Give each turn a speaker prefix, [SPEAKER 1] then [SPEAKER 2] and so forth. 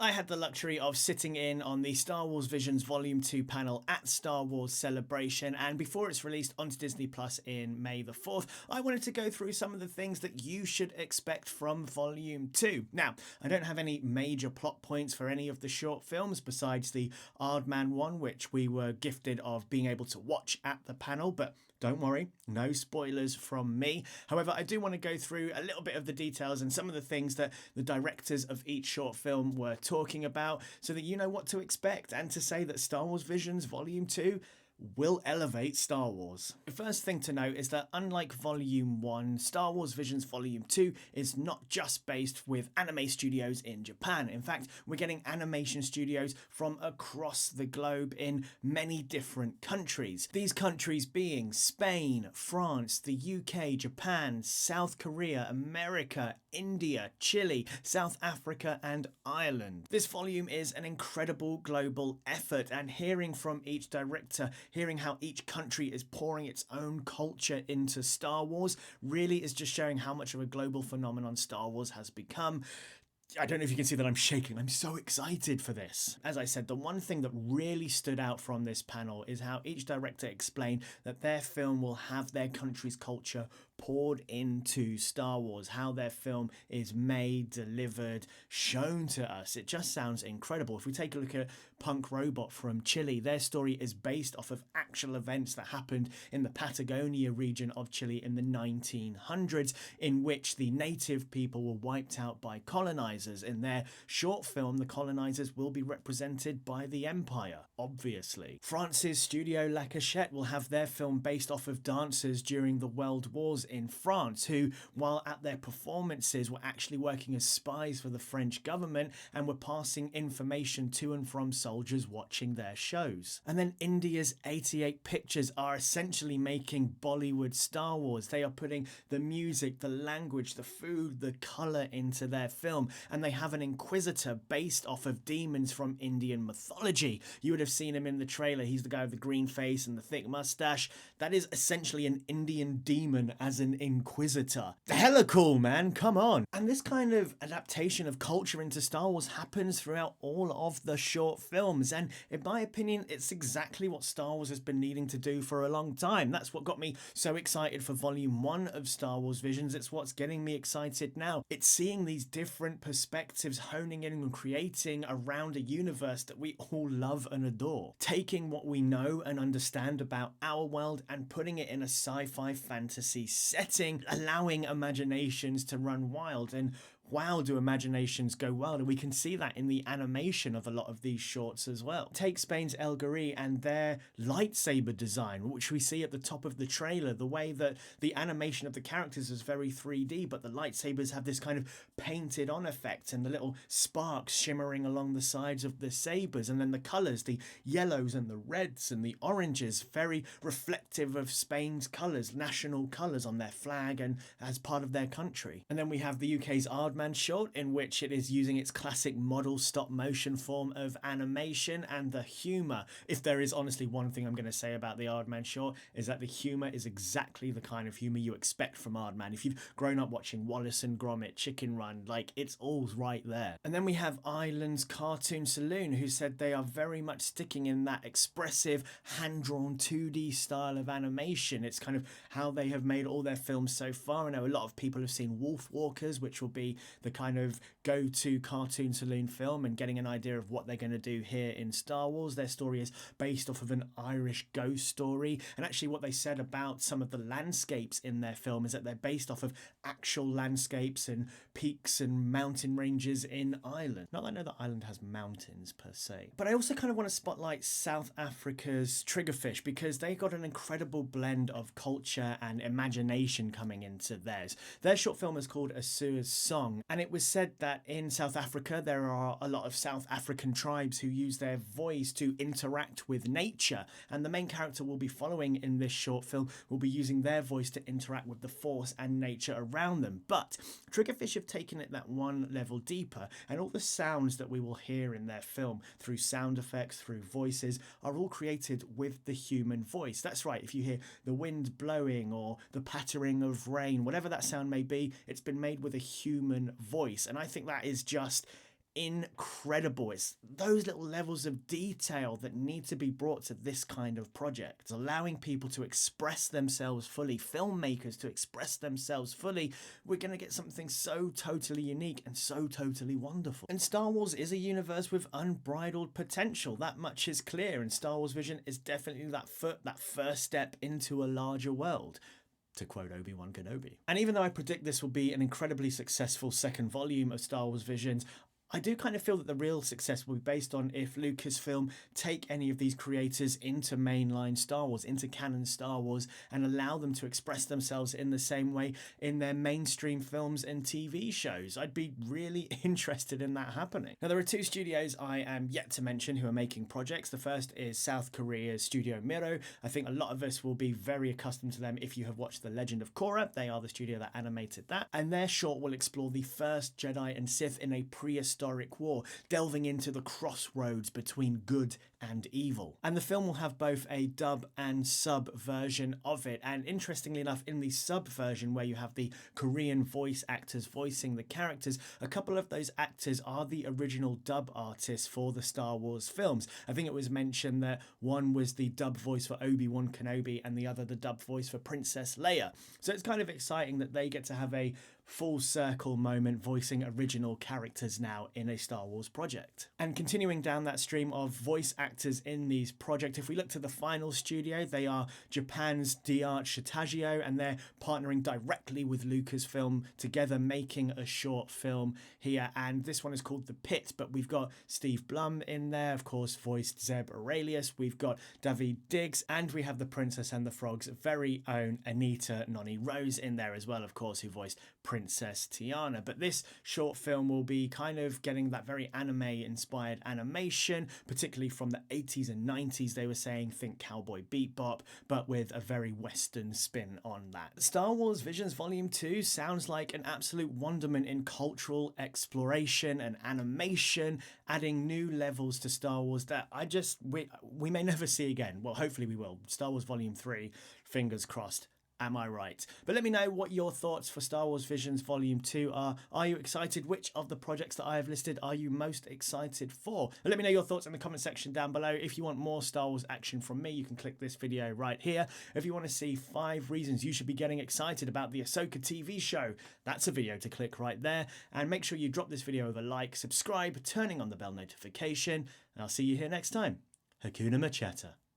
[SPEAKER 1] I had the luxury of sitting in on the Star Wars Visions Volume 2 panel at Star Wars Celebration, and before it's released onto Disney Plus in May the 4th, I wanted to go through some of the things that you should expect from Volume 2. Now, I don't have any major plot points for any of the short films besides the Aardman one, which we were gifted of being able to watch at the panel, but don't worry, no spoilers from me. However, I do want to go through a little bit of the details and some of the things that the directors of each short film were talking about so that you know what to expect, and to say that Star Wars Visions Volume 2 will elevate Star Wars. The first thing to note is that unlike Volume 1, Star Wars Visions Volume 2 is not just based with anime studios in Japan. In fact, we're getting animation studios from across the globe in many different countries. These countries being Spain, France, the UK, Japan, South Korea, America, India, Chile, South Africa, and Ireland. This volume is an incredible global effort, and hearing from each director, hearing how each country is pouring its own culture into Star Wars, really is just showing how much of a global phenomenon Star Wars has become. I don't know if you can see that I'm shaking. I'm so excited for this. As I said, the one thing that really stood out from this panel is how each director explained that their film will have their country's culture poured into Star Wars, how their film is made, delivered, shown to us. It just sounds incredible. If we take a look at Punk Robot from Chile, their story is based off of actual events that happened in the Patagonia region of Chile in the 1900s, in which the native people were wiped out by colonizers. In their short film, the colonizers will be represented by the Empire, obviously. France's studio La Cachette will have their film based off of dancers during the World Wars in France, who, while at their performances, were actually working as spies for the French government and were passing information to and from soldiers watching their shows. And then India's 88 Pictures are essentially making Bollywood Star Wars. They are putting the music, the language, the food, the colour into their film, and they have an Inquisitor based off of demons from Indian mythology. You would have seen him in the trailer. He's the guy with the green face and the thick mustache. That is essentially an Indian demon as an Inquisitor. Hella cool, man, come on. And this kind of adaptation of culture into Star Wars happens throughout all of the short films, and in my opinion, it's exactly what Star Wars has been needing to do for a long time. That's what got me so excited for Volume 1 of Star Wars Visions. It's what's getting me excited now. It's seeing these different perspectives honing in and creating around a universe that we all love and adore. Taking what we know and understand about our world and putting it in a sci-fi fantasy setting, allowing imaginations to run wild. And wow, do imaginations go wild, and we can see that in the animation of a lot of these shorts as well. Take Spain's El Gari and their lightsaber design, which we see at the top of the trailer, the way that the animation of the characters is very 3D, but the lightsabers have this kind of painted on effect and the little sparks shimmering along the sides of the sabers, and then the colours, the yellows and the reds and the oranges, very reflective of Spain's colours, national colours on their flag and as part of their country. And then we have the UK's Aardman short, in which it is using its classic model stop motion form of animation, and the humour. If there is honestly one thing I'm going to say about the Aardman short, is that the humour is exactly the kind of humour you expect from Aardman. If you've grown up watching Wallace and Gromit, Chicken Run, like, it's all right there. And then we have Island's Cartoon Saloon, who said they are very much sticking in that expressive, hand-drawn 2D style of animation. It's kind of how they have made all their films so far. I know a lot of people have seen Wolf Walkers, which will be the kind of go-to Cartoon Saloon film, and getting an idea of what they're going to do here in Star Wars. Their story is based off of an Irish ghost story, and actually what they said about some of the landscapes in their film is that they're based off of actual landscapes and peaks and mountain ranges in Ireland. Not that I know that Ireland has mountains per se, but I also kind of want to spotlight South Africa's Triggerfish, because they got an incredible blend of culture and imagination coming into theirs. Their short film is called Asua's Song, and it was said that in South Africa there are a lot of South African tribes who use their voice to interact with nature, and the main character we'll be following in this short film will be using their voice to interact with the force and nature around them. But Triggerfish have taken it that one level deeper, and all the sounds that we will hear in their film through sound effects, through voices, are all created with the human voice. That's right, if you hear the wind blowing or the pattering of rain, whatever that sound may be, it's been made with a human voice. And I think that is just incredible. It's those little levels of detail that need to be brought to this kind of project. It's allowing people to express themselves fully, filmmakers to express themselves fully. We're going to get something so totally unique and so totally wonderful. And Star Wars is a universe with unbridled potential. That much is clear, and Star Wars Vision is definitely that first step into a larger world, to quote Obi-Wan Kenobi. And even though I predict this will be an incredibly successful second volume of Star Wars Visions, I do kind of feel that the real success will be based on if Lucasfilm take any of these creators into mainline Star Wars, into canon Star Wars, and allow them to express themselves in the same way in their mainstream films and TV shows. I'd be really interested in that happening. Now, there are two studios I am yet to mention who are making projects. The first is South Korea's Studio Miro. I think a lot of us will be very accustomed to them if you have watched The Legend of Korra. They are the studio that animated that. And their short will explore the first Jedi and Sith in a prehistoric war, delving into the crossroads between good and evil. And the film will have both a dub and sub version of it. And interestingly enough, in the sub version where you have the Korean voice actors voicing the characters, a couple of those actors are the original dub artists for the Star Wars films. I think it was mentioned that one was the dub voice for Obi-Wan Kenobi and the other the dub voice for Princess Leia. So it's kind of exciting that they get to have a full circle moment voicing original characters now in a Star Wars project. And continuing down that stream of voice actors in these projects, if we look to the final studio, they are Japan's Daiichi Shitagio, and they're partnering directly with Lucasfilm together, making a short film here. And this one is called The Pit, but we've got Steve Blum in there, of course, voiced Zeb Aurelius. We've got Daveed Diggs, and we have the Princess and the Frog's very own Anita Noni Rose in there as well, of course, who voiced Princess Tiana. But this short film will be kind of getting that very anime-inspired animation, particularly from the 80s and 90s, they were saying, think Cowboy Bebop, but with a very Western spin on that. Star Wars Visions Volume 2 sounds like an absolute wonderment in cultural exploration and animation, adding new levels to Star Wars that we may never see again. Well, hopefully we will. Star Wars Volume 3, fingers crossed. Am I right? But let me know what your thoughts for Star Wars Visions Volume 2 are. Are you excited? Which of the projects that I have listed are you most excited for? And let me know your thoughts in the comment section down below. If you want more Star Wars action from me, you can click this video right here. If you want to see 5 reasons you should be getting excited about the Ahsoka TV show, that's a video to click right there. And make sure you drop this video a like, subscribe, turning on the bell notification, and I'll see you here next time. Hakuna MaChatter.